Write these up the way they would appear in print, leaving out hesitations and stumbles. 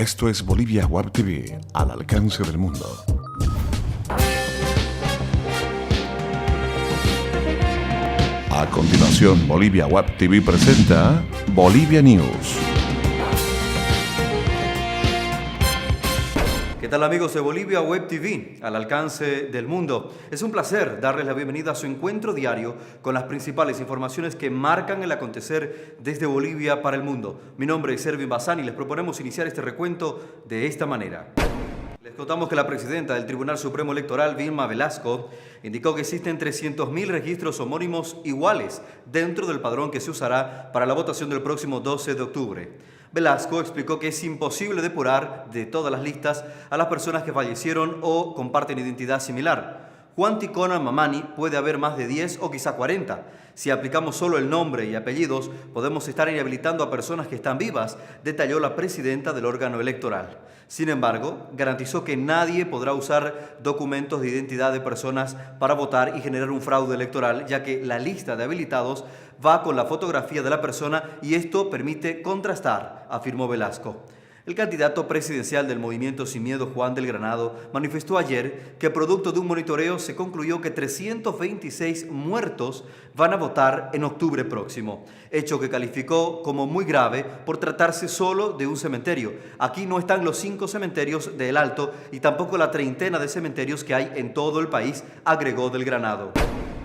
Esto es Bolivia Web TV, al alcance del mundo. A continuación, Bolivia Web TV presenta Bolivia News. ¿Qué tal, amigos de Bolivia Web TV, al alcance del mundo? Es un placer darles la bienvenida a su encuentro diario con las principales informaciones que marcan el acontecer desde Bolivia para el mundo. Mi nombre es Erwin Bazán y les proponemos iniciar este recuento de esta manera. Les contamos que la presidenta del Tribunal Supremo Electoral, Vilma Velasco, indicó que existen 300.000 registros homónimos iguales dentro del padrón que se usará para la votación del próximo 12 de octubre. Velasco explicó que es imposible depurar de todas las listas a las personas que fallecieron o comparten identidad similar. Juan Ticona Mamani puede haber más de 10 o quizá 40. Si aplicamos solo el nombre y apellidos, podemos estar inhabilitando a personas que están vivas, detalló la presidenta del órgano electoral. Sin embargo, garantizó que nadie podrá usar documentos de identidad de personas para votar y generar un fraude electoral, ya que la lista de habilitados va con la fotografía de la persona y esto permite contrastar, afirmó Velasco. El candidato presidencial del Movimiento Sin Miedo, Juan del Granado, manifestó ayer que producto de un monitoreo se concluyó que 326 muertos van a votar en octubre próximo, hecho que calificó como muy grave por tratarse solo de un cementerio. Aquí no están los 5 cementerios de El Alto y tampoco la treintena de cementerios que hay en todo el país, agregó del Granado.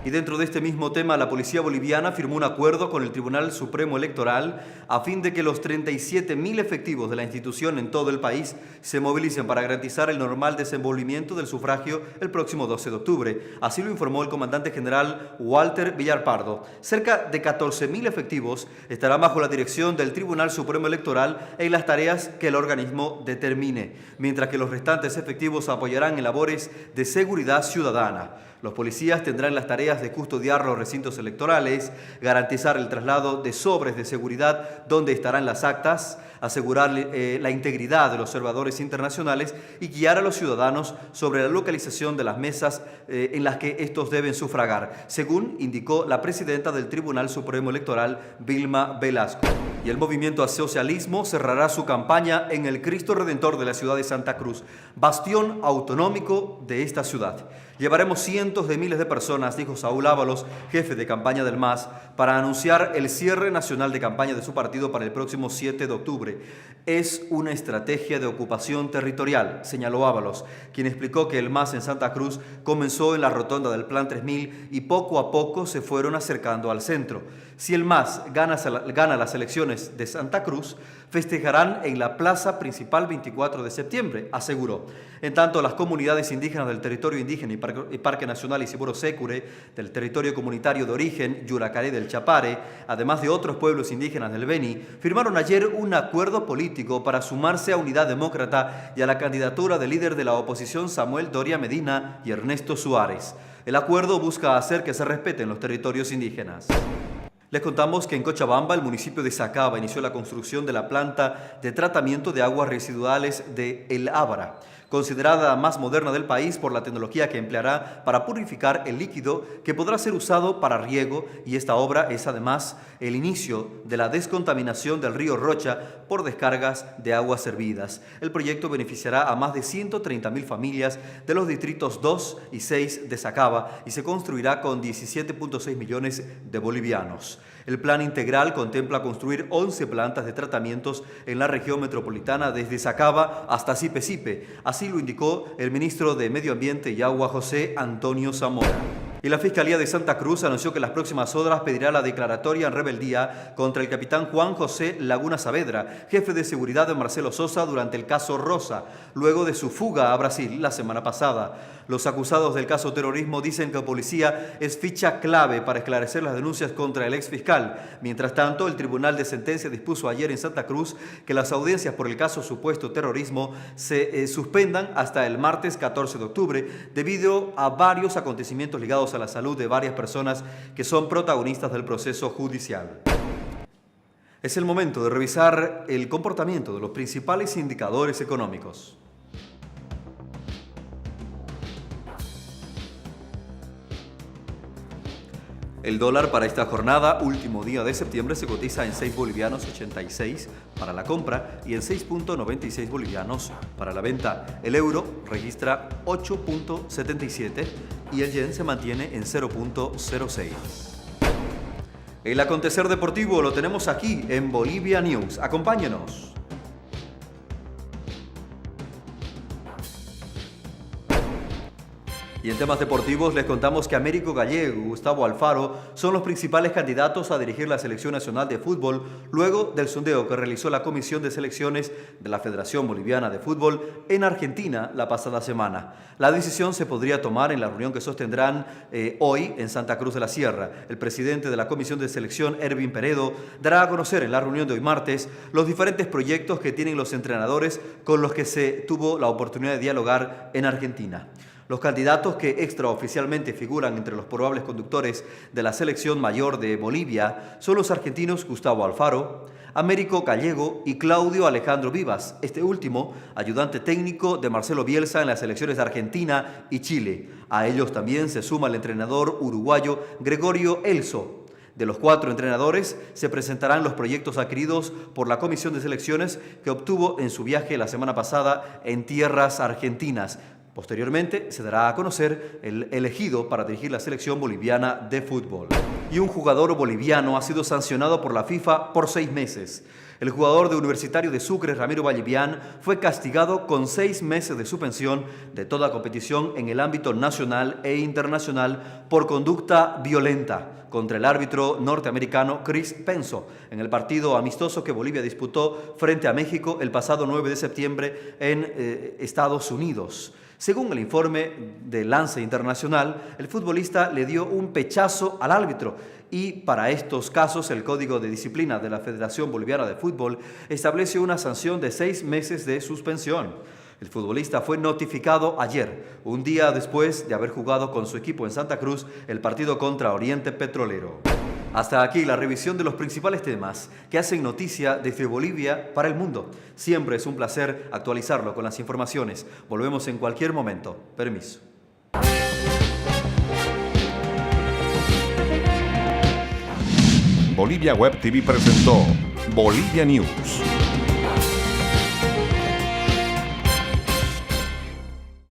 Y dentro de este mismo tema, la policía boliviana firmó un acuerdo con el Tribunal Supremo Electoral a fin de que los 37.000 efectivos de la institución en todo el país se movilicen para garantizar el normal desenvolvimiento del sufragio el próximo 12 de octubre. Así lo informó el comandante general Walter Villar Pardo. Cerca de 14.000 efectivos estarán bajo la dirección del Tribunal Supremo Electoral en las tareas que el organismo determine, mientras que los restantes efectivos apoyarán en labores de seguridad ciudadana. Los policías tendrán las tareas de custodiar los recintos electorales, garantizar el traslado de sobres de seguridad donde estarán las actas, asegurar la integridad de los observadores internacionales y guiar a los ciudadanos sobre la localización de las mesas en las que estos deben sufragar, según indicó la presidenta del Tribunal Supremo Electoral, Vilma Velasco. Y el movimiento Socialismo cerrará su campaña en el Cristo Redentor de la ciudad de Santa Cruz, bastión autonómico de esta ciudad. Llevaremos cientos de miles de personas, dijo Saúl Ábalos, jefe de campaña del MAS, para anunciar el cierre nacional de campaña de su partido para el próximo 7 de octubre. Es una estrategia de ocupación territorial, señaló Ábalos, quien explicó que el MAS en Santa Cruz comenzó en la rotonda del Plan 3000 y poco a poco se fueron acercando al centro. Si el MAS gana las elecciones de Santa Cruz, festejarán en la plaza principal 24 de septiembre, aseguró. En tanto, las comunidades indígenas del territorio indígena y Parque Nacional Isiboro Sécure, del territorio comunitario de origen Yuracaré del Chapare, además de otros pueblos indígenas del Beni, firmaron ayer un acuerdo político para sumarse a Unidad Demócrata y a la candidatura del líder de la oposición Samuel Doria Medina y Ernesto Suárez. El acuerdo busca hacer que se respeten los territorios indígenas. Les contamos que en Cochabamba, el municipio de Sacaba inició la construcción de la planta de tratamiento de aguas residuales de El Ábara, considerada la más moderna del país por la tecnología que empleará para purificar el líquido que podrá ser usado para riego, y esta obra es además el inicio de la descontaminación del río Rocha por descargas de aguas servidas. El proyecto beneficiará a más de 130.000 familias de los distritos 2 y 6 de Sacaba y se construirá con 17.6 millones de bolivianos. El plan integral contempla construir 11 plantas de tratamientos en la región metropolitana desde Sacaba hasta Sipe. Así lo indicó el ministro de Medio Ambiente y Agua, José Antonio Zamora. Y la Fiscalía de Santa Cruz anunció que en las próximas horas pedirá la declaratoria en rebeldía contra el capitán Juan José Laguna Saavedra, jefe de seguridad de Marcelo Sosa durante el caso Rosa, luego de su fuga a Brasil la semana pasada. Los acusados del caso terrorismo dicen que la policía es ficha clave para esclarecer las denuncias contra el exfiscal. Mientras tanto, el Tribunal de Sentencia dispuso ayer en Santa Cruz que las audiencias por el caso supuesto terrorismo se suspendan hasta el martes 14 de octubre debido a varios acontecimientos ligados a la salud de varias personas que son protagonistas del proceso judicial. Es el momento de revisar el comportamiento de los principales indicadores económicos. El dólar para esta jornada, último día de septiembre, se cotiza en 6 bolivianos 86 para la compra y en 6.96 bolivianos para la venta. El euro registra 8.77 y el yen se mantiene en 0.06. El acontecer deportivo lo tenemos aquí en Bolivia News. Acompáñenos. Y en temas deportivos les contamos que Américo Gallego y Gustavo Alfaro son los principales candidatos a dirigir la Selección Nacional de Fútbol luego del sondeo que realizó la Comisión de Selecciones de la Federación Boliviana de Fútbol en Argentina la pasada semana. La decisión se podría tomar en la reunión que sostendrán hoy en Santa Cruz de la Sierra. El presidente de la Comisión de Selección, Ervin Peredo, dará a conocer en la reunión de hoy martes los diferentes proyectos que tienen los entrenadores con los que se tuvo la oportunidad de dialogar en Argentina. Los candidatos que extraoficialmente figuran entre los probables conductores de la selección mayor de Bolivia son los argentinos Gustavo Alfaro, Américo Gallego y Claudio Alejandro Vivas, este último ayudante técnico de Marcelo Bielsa en las selecciones de Argentina y Chile. A ellos también se suma el entrenador uruguayo Gregorio Elso. De los 4 entrenadores se presentarán los proyectos adquiridos por la Comisión de Selecciones que obtuvo en su viaje la semana pasada en tierras argentinas. Posteriormente se dará a conocer el elegido para dirigir la selección boliviana de fútbol. Y un jugador boliviano ha sido sancionado por la FIFA por 6 meses. El jugador de Universitario de Sucre, Ramiro Vallivian, fue castigado con 6 meses de suspensión de toda competición en el ámbito nacional e internacional por conducta violenta contra el árbitro norteamericano Chris Penso en el partido amistoso que Bolivia disputó frente a México el pasado 9 de septiembre en Estados Unidos. Según el informe de Lance Internacional, el futbolista le dio un pechazo al árbitro y para estos casos el Código de Disciplina de la Federación Boliviana de Fútbol establece una sanción de 6 meses de suspensión. El futbolista fue notificado ayer, un día después de haber jugado con su equipo en Santa Cruz el partido contra Oriente Petrolero. Hasta aquí la revisión de los principales temas que hacen noticia desde Bolivia para el mundo. Siempre es un placer actualizarlo con las informaciones. Volvemos en cualquier momento. Permiso. Bolivia Web TV presentó Bolivia News.